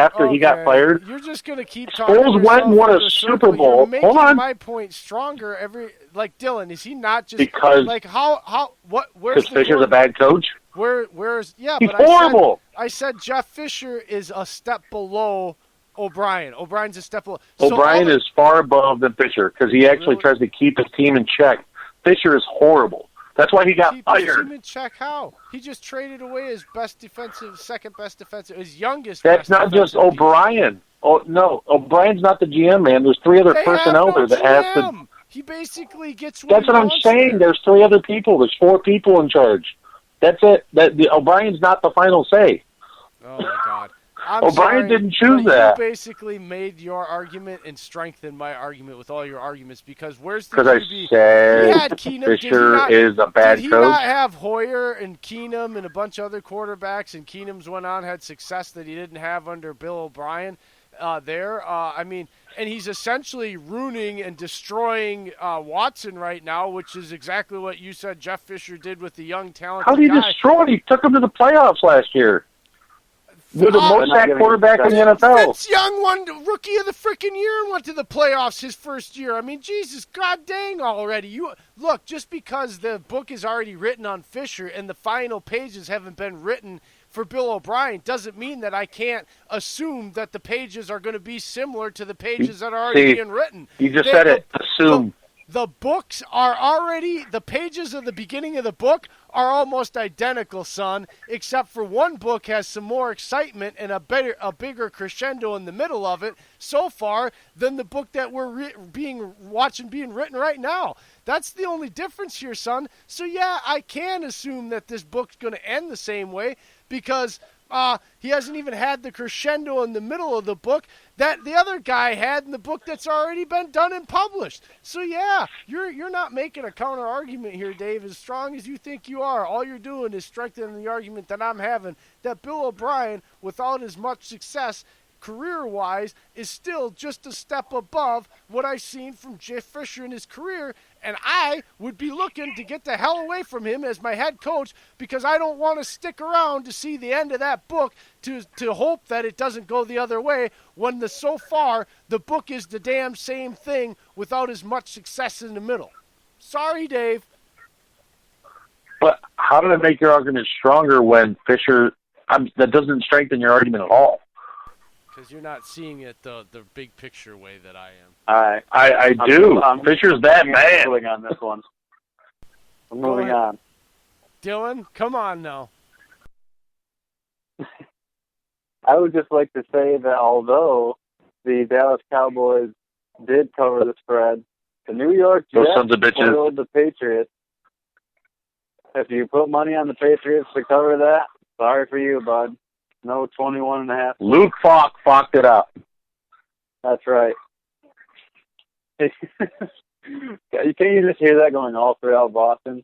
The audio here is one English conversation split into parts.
after he got fired. You're just going to keep talking. Foles went and won a Super Bowl. You're making Hold on. my point stronger like Dylan, is he not just because like where's Fisher's a bad coach? Where's He's but horrible. I said Jeff Fisher is a step below O'Brien. O'Brien's a step below. O'Brien is far above than Fisher because he actually tries to keep his team in check. Fisher is horrible. That's why he got fired. Keep his team in check how? He just traded away his second best defensive, his youngest. That's not just O'Brien. Oh no, O'Brien's not the GM, man. There's 3 other personnel there that has to. He basically gets. That's what I'm saying. There's 3 other people. There's 4 people in charge. That's it. O'Brien's not the final say. Oh my God. O'Brien didn't choose that. You basically made your argument and strengthened my argument with all your arguments because where's the QB? Because I said Fisher is a bad coach. Did he not have Hoyer and Keenum and a bunch of other quarterbacks, and Keenum's went on, had success that he didn't have under Bill O'Brien there? And he's essentially ruining and destroying Watson right now, which is exactly what you said Jeff Fisher did with the young talented How did he destroy it? He took him to the playoffs last year. You're the most sacked quarterback in the NFL. Vince Young won Rookie of the freaking Year and went to the playoffs his first year. I mean, Jesus, God dang already. Look, just because the book is already written on Fisher and the final pages haven't been written for Bill O'Brien doesn't mean that I can't assume that the pages are going to be similar to the pages that are already being written. You just said it. Assume. The books are already, the pages of the beginning of the book are almost identical, son, except for one book has some more excitement and a bigger crescendo in the middle of it so far than the book that we're being written right now. That's the only difference here, son. So, yeah, I can assume that this book's going to end the same way because he hasn't even had the crescendo in the middle of the book that the other guy had in the book that's already been done and published. So, yeah, you're not making a counter-argument here, Dave, as strong as you think you are. All you're doing is strengthening the argument that I'm having, that Bill O'Brien, without as much success career-wise, is still just a step above what I've seen from Jeff Fisher in his career, and I would be looking to get the hell away from him as my head coach because I don't want to stick around to see the end of that book to hope that it doesn't go the other way when so far the book is the damn same thing without as much success in the middle. Sorry, Dave. But how did it make your argument stronger when Fisher that doesn't strengthen your argument at all? Because you're not seeing it the big picture way that I am. I do. Fisher's that bad. I'm on this one. I'm moving on. Dylan, come on now. I would just like to say that although the Dallas Cowboys did cover the spread, the New York Jets foiled the Patriots. If you put money on the Patriots to cover that, sorry for you, bud. No 21.5. Luke Falk fucked it up. That's right. Can't you just hear that going all throughout Boston?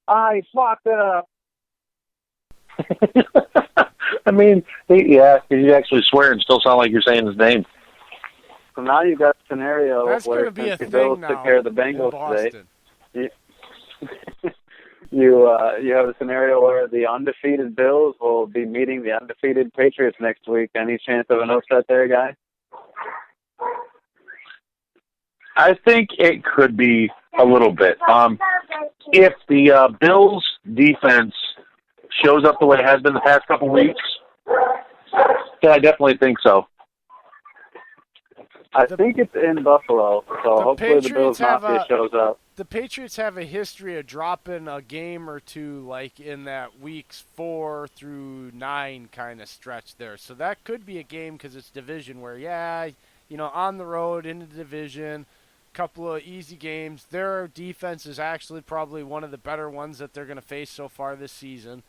I fucked it up. I mean, you actually swear and still sound like you're saying his name. So now you've got a scenario where the Bills took care of the Bengals today. You have a scenario where the undefeated Bills will be meeting the undefeated Patriots next week. Any chance of an upset there, guy? I think it could be a little bit. If the Bills' defense shows up the way it has been the past couple weeks, then I definitely think so. I think it's in Buffalo, so hopefully the Bills Mafia shows up. The Patriots have a history of dropping a game or two, like in that weeks 4 through 9 kind of stretch there. So that could be a game because it's division where, on the road, in the division, couple of easy games. Their defense is actually probably one of the better ones that they're going to face so far this season.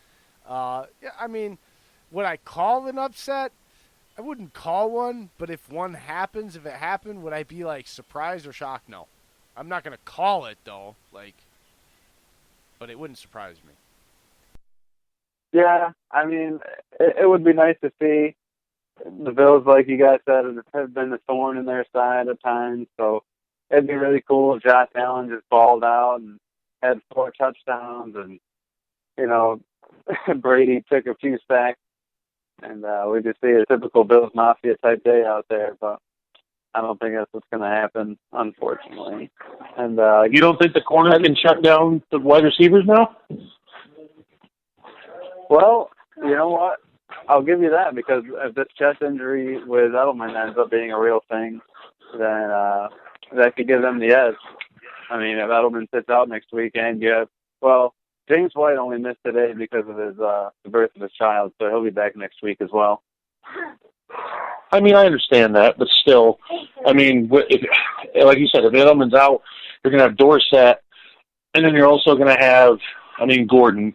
Would I call an upset? I wouldn't call one, but if one happens, if it happened, would I be surprised or shocked? No. I'm not going to call it though, but it wouldn't surprise me. Yeah, it would be nice to see. The Bills, like you guys said, have been a thorn in their side at times, so it'd be really cool if Josh Allen just balled out and had 4 touchdowns and, Brady took a few sacks. And we just see a typical Bills Mafia type day out there, but I don't think that's what's going to happen, unfortunately. And you don't think the corner can shut down the wide receivers now? Well, you know what? I'll give you that, because if this chest injury with Edelman ends up being a real thing, then that could give them the edge. I mean, if Edelman sits out next week and James White only missed today because of his the birth of his child, so he'll be back next week as well. I mean, I understand that, but still, I mean, like you said, if Edelman's out, you're going to have Dorsett, and then you're also going to have, Gordon.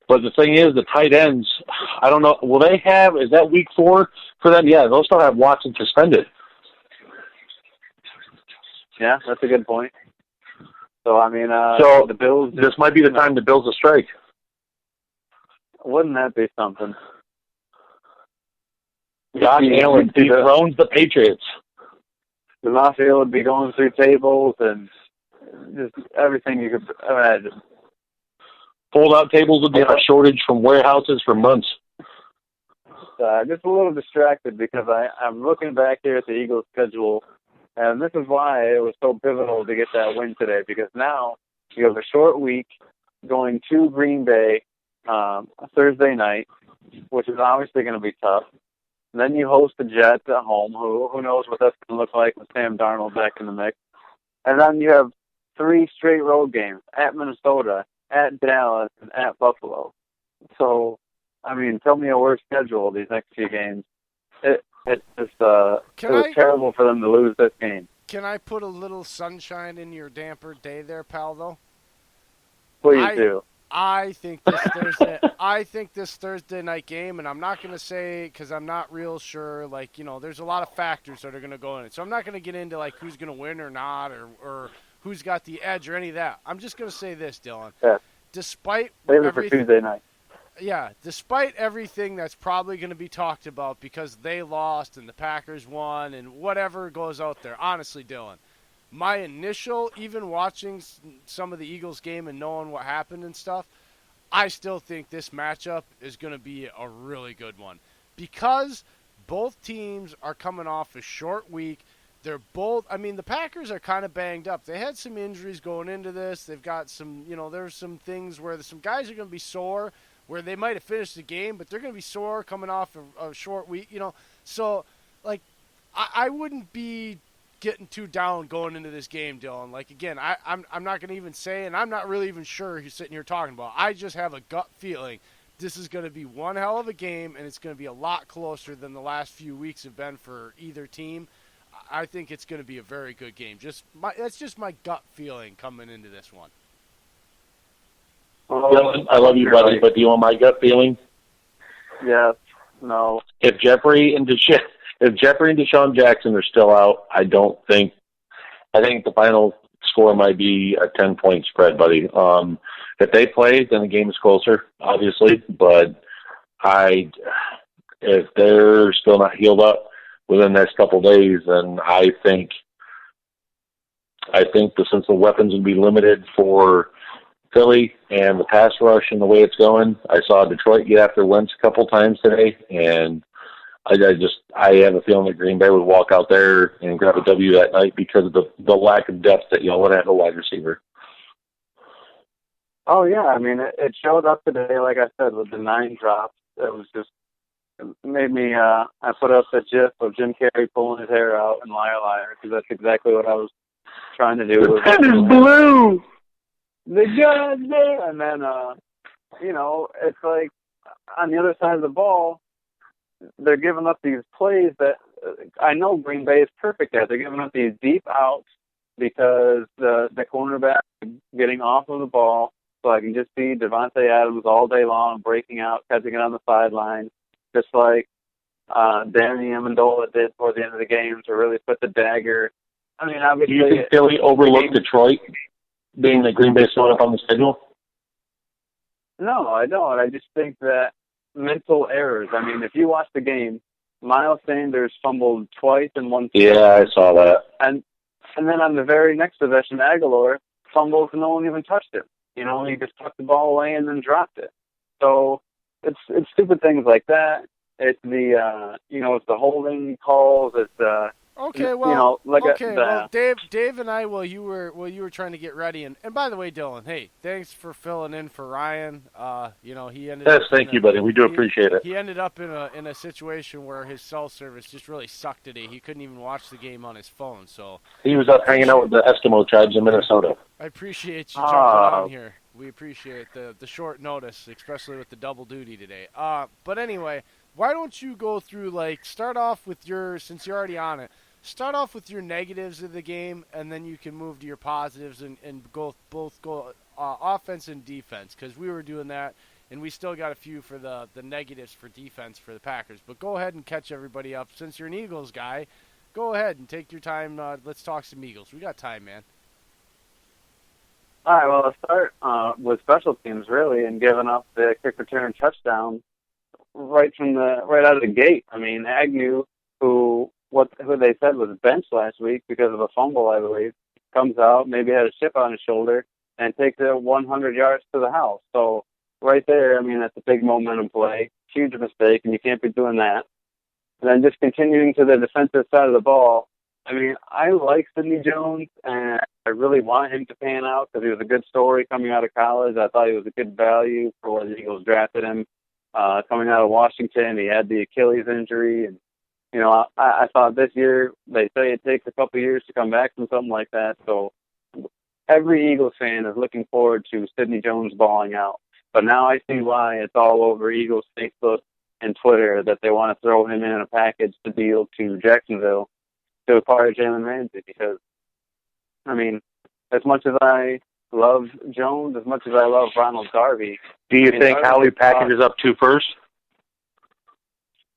But the thing is, the tight ends, I don't know, will they have, is that week 4 for them? Yeah, they'll still have Watson suspended. Yeah, that's a good point. So, the Bills... This might be the time the Bills will strike. Wouldn't that be something? Josh Allen dethrones the Patriots. The Mafia would be going through tables and just everything you could imagine. Fold-out tables would be on a shortage from warehouses for months. Just a little distracted because I'm looking back here at the Eagles' schedule, and this is why it was so pivotal to get that win today, because now you have a short week going to Green Bay Thursday night, which is obviously going to be tough. And then you host the Jets at home, who knows what that's going to look like with Sam Darnold back in the mix. And then you have 3 straight road games at Minnesota, at Dallas, and at Buffalo. So, tell me a worse schedule these next few games. It was terrible for them to lose this game. Can I put a little sunshine in your damper day there, pal, though? Please do. I think this Thursday night game, and I'm not going to say, because I'm not real sure, there's a lot of factors that are going to go in it. So I'm not going to get into, who's going to win or not, or who's got the edge or any of that. I'm just going to say this, Dylan. Yeah. Despite Save it for Tuesday night. Yeah, despite everything that's probably going to be talked about because they lost and the Packers won and whatever goes out there, honestly, Dylan, my initial, even watching some of the Eagles game and knowing what happened and stuff, I still think this matchup is going to be a really good one because both teams are coming off a short week. They're both, the Packers are kind of banged up. They had some injuries going into this. They've got some, there's some things where some guys are going to be sore, where they might have finished the game, but they're going to be sore coming off a short week, So, I wouldn't be getting too down going into this game, Dylan. Again, I'm not going to even say, and I'm not really even sure who's sitting here talking about. I just have a gut feeling this is going to be one hell of a game, and it's going to be a lot closer than the last few weeks have been for either team. I think it's going to be a very good game. That's just my gut feeling coming into this one. Dylan, I love you, buddy, but do you want my gut feeling? Yes. No. If Jeffrey and Deshaun Jackson are still out, I think the final score might be a 10-point spread, buddy. If they play, then the game is closer, obviously. But if they're still not healed up within the next couple of days, then I think since the weapons would be limited for Philly and the pass rush and the way it's going, I saw Detroit get after Wentz a couple times today, and I have a feeling that Green Bay would walk out there and grab a W that night because of the lack of depth that y'all would have a wide receiver. Oh, yeah. It showed up today, like I said, with the 9 drops. It was just, it made me, I put up the gif of Jim Carrey pulling his hair out in Liar Liar, because that's exactly what I was trying to do. The pen is blue! The gun's there! And then, it's like, on the other side of the ball, they're giving up these plays that I know Green Bay is perfect at. They're giving up these deep outs because the cornerback is getting off of the ball. So I can just see Devontae Adams all day long breaking out, catching it on the sideline, just like Danny Amendola did toward the end of the game to really put the dagger. Obviously, do you think Philly overlooked Detroit, being that Green Bay showed up on the schedule? No, I don't. I just think that mental errors. If you watch the game, Miles Sanders fumbled twice in one play. Yeah, I saw that. And then on the very next possession, Aguilar fumbles and no one even touched him. He just tucked the ball away and then dropped it. So it's stupid things like that. It's the it's the holding calls. It's the Okay, well, Dave and I, while you were trying to get ready, and by the way, Dylan, hey, thanks for filling in for Ryan. He ended. Yes, thank you, buddy. We do appreciate it. He ended up in a situation where his cell service just really sucked today. He couldn't even watch the game on his phone, so he was up hanging out with the Eskimo tribes in Minnesota. I appreciate you jumping on here. We appreciate the short notice, especially with the double duty today. But anyway, why don't you go through start off with since you're already on it. Start off with your negatives of the game, and then you can move to your positives and both go offense and defense, because we were doing that, and we still got a few for the negatives for defense for the Packers. But go ahead and catch everybody up. Since you're an Eagles guy, go ahead and take your time. Let's talk some Eagles. We got time, man. All right, well, let's start with special teams, really, and giving up the kick return touchdown right out of the gate. I mean, Agnew, who they said was benched last week because of a fumble, I believe, comes out, maybe had a chip on his shoulder, and takes it 100 yards to the house. So right there, I mean, that's a big momentum play, huge mistake, and you can't be doing that. And then just continuing to the defensive side of the ball, I mean, I like Sidney Jones, and I really want him to pan out because he was a good story coming out of college. I thought he was a good value for where the Eagles drafted him. Coming out of Washington, he had the Achilles injury, and I thought this year, they say it takes a couple years to come back from something like that. So every Eagles fan is looking forward to Sidney Jones balling out. But now I see why it's all over Eagles Facebook and Twitter that they want to throw him in a package to deal to Jacksonville to acquire Jalen Ramsey. Because, I mean, as much as I love Jones, as much as I love Ronald Darby. Do you think Howie packages up 2 first?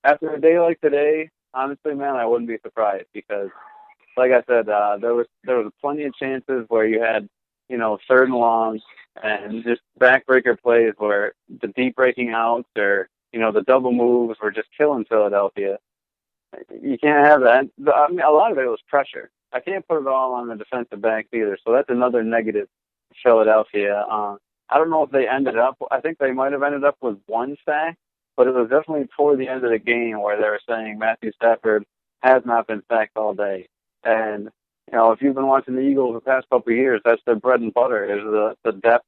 After a day like today, honestly, man, I wouldn't be surprised because, like I said, there was plenty of chances where you had, 3rd and long and just backbreaker plays where the deep breaking outs or, the double moves were just killing Philadelphia. You can't have that. I mean, a lot of it was pressure. I can't put it all on the defensive backs either, so that's another negative for Philadelphia. I don't know if they ended up, I think they might have ended up with 1 sack, but it was definitely toward the end of the game where they were saying Matthew Stafford has not been sacked all day. And, if you've been watching the Eagles the past couple of years, that's their bread and butter, is the depth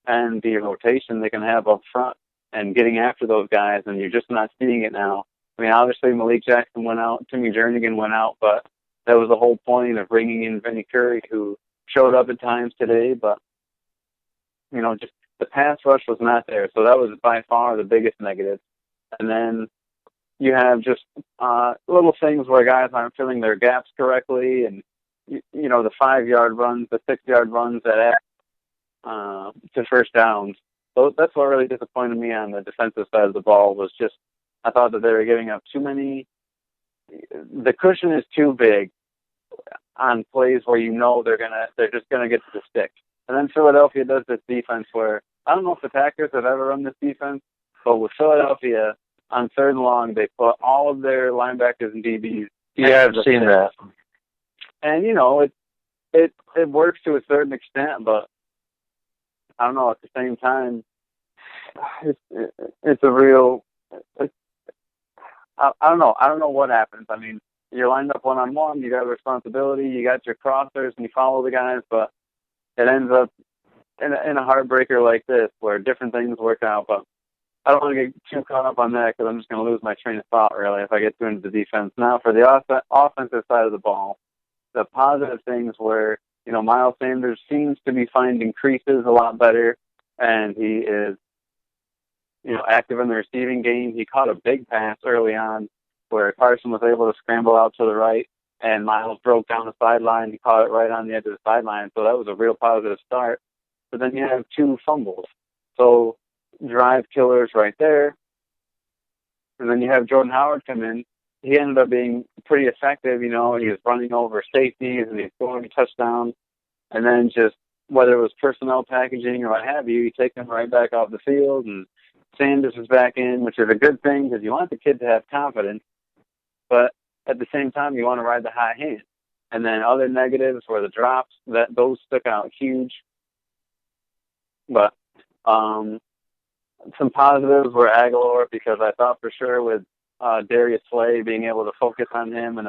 and the rotation they can have up front and getting after those guys, and you're just not seeing it now. I mean, obviously Malik Jackson went out, Timmy Jernigan went out, but that was the whole point of bringing in Vinny Curry, who showed up at times today, but, just the pass rush was not there. So that was by far the biggest negative. And then you have just little things where guys aren't filling their gaps correctly, and the 5-yard runs, the 6-yard runs that add to first downs. So that's what really disappointed me on the defensive side of the ball was just I thought that they were giving up too many. The cushion is too big on plays where they're just gonna get to the stick. And then Philadelphia does this defense where I don't know if the Packers have ever run this defense, but with Philadelphia on 3rd and long, they put all of their linebackers and DBs. Yeah, I've seen that. And it works to a certain extent, but I don't know. At the same time, it's a real. I don't know. I don't know what happens. I mean, you're lined up 1-on-1. You got responsibility. You got your crossers, and you follow the guys. But it ends up in a heartbreaker like this, where different things work out. But I don't want to get too caught up on that because I'm just going to lose my train of thought, really, if I get too into the defense. Now, for the offensive side of the ball, the positive things were, Miles Sanders seems to be finding creases a lot better, and he is, active in the receiving game. He caught a big pass early on where Carson was able to scramble out to the right, and Miles broke down the sideline. He caught it right on the edge of the sideline, so that was a real positive start. But then you have 2 fumbles. So drive killers right there. And then you have Jordan Howard come in. He ended up being pretty effective, he was running over safeties and he's scoring touchdowns. And then just whether it was personnel packaging or what have you, you take them right back off the field and Sanders is back in, which is a good thing because you want the kid to have confidence, but at the same time you want to ride the hot hand. And then other negatives were the drops, those stuck out huge. But some positives were Aguilar because I thought for sure with Darius Slay being able to focus on him and